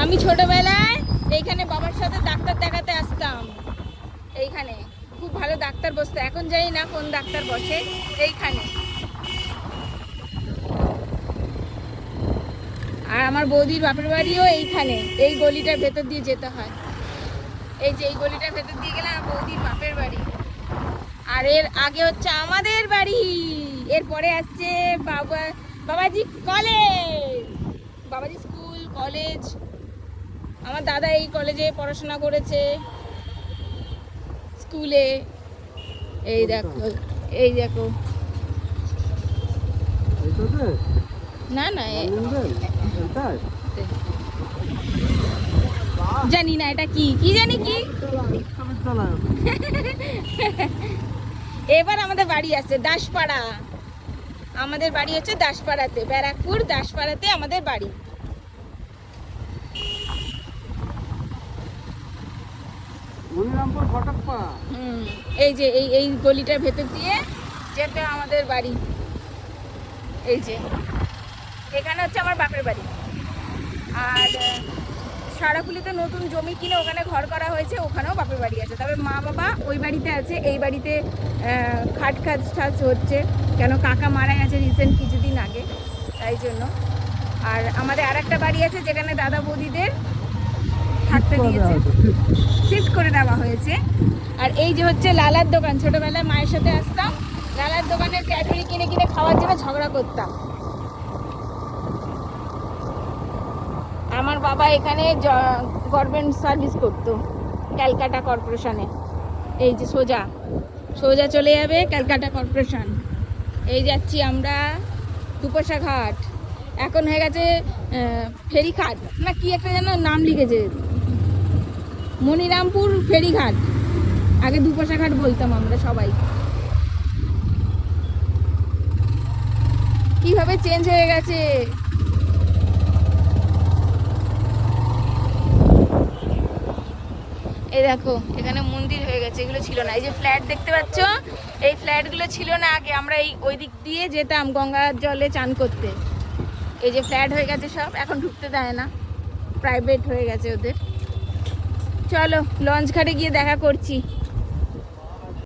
আমি ছোটবেলায় এইখানে বাবার সাথে ডাক্তার দেখাতে আসতাম। এইখানে খুব ভালো ডাক্তার বসতো, এখন জানি না কোন ডাক্তার বসে এইখানে। আর আমার বৌদির বাপের বাড়িও এইখানে, এই গলিটার ভেতর দিয়ে যেতে হয়। এই যে এই গলিটার ভেতর দিয়ে গেলে আমার বৌদির বাপের বাড়ি। আর এর আগে হচ্ছে আমাদের বাড়ি, এরপরে আসছে বাবাজি কলেজ, বাবাজি স্কুল কলেজ। আমার দাদা এই কলেজে পড়াশোনা করেছে, স্কুলে। এই দেখো, এই দেখো, না না জানি না এটা কি, কি জানি কি। এবার আমাদের বাড়ি আছে দাসপাড়া, আমাদের বাড়ি হচ্ছে দাসপাড়াতে, ব্যারাকপুর দাসপাড়াতে আমাদের বাড়ি। এই যে এই গলিটার ভেতর দিয়ে যেতে আমাদের বাড়ি। এই যে এখানে হচ্ছে আমার বাপের বাড়ি। আর সারাকুলিতে নতুন জমি কিনে ওখানে ঘর করা হয়েছে, ওখানেও বাপের বাড়ি আছে। তবে মা বাবা ওই বাড়িতে আছে, এই বাড়িতে খাট হচ্ছে, কেন কাকা মারা গেছে রিসেন্ট কিছুদিন আগে, তাই জন্য। আর আমাদের আর একটা বাড়ি আছে যেখানে দাদা বৌদিদের থাকতে দিয়েছে, শিফট করে দেওয়া হয়েছে। আর এই যে হচ্ছে লালার দোকান, ছোটবেলায় মায়ের সাথে আসতাম, লালার দোকানের ক্যাডবেরি কিনে কিনে খাওয়ার জন্য ঝগড়া করতাম। আমার বাবা এখানে গভর্নমেন্ট সার্ভিস করতো ক্যালকাটা কর্পোরেশনে। এই যে সোজা সোজা চলে যাবে ক্যালকাটা কর্পোরেশন। এই যাচ্ছি আমরা দুপসা ঘাট, এখন হয়ে গেছে ফেরিঘাট না কি একটা যেন নাম লিখেছে, মনিরামপুর ফেরিঘাট। আগে দুপসা ঘাট বলতাম আমরা সবাই। কিভাবে চেঞ্জ হয়ে গেছে। এই দেখো এখানে মন্দির হয়ে গেছে, এগুলো ছিল না। এই যে ফ্ল্যাট দেখতে পাচ্ছ, এই ফ্ল্যাটগুলো ছিল না আগে, আমরা ওই দিক দিয়ে যেতাম গঙ্গার জলে চান করতে। এই যে ফ্ল্যাট হয়ে গেছে সব, এখন ঢুকতে দেয় না, প্রাইভেট হয়ে গেছে ওদের। চলো লঞ্চ ঘাটে গিয়ে দেখা করছি।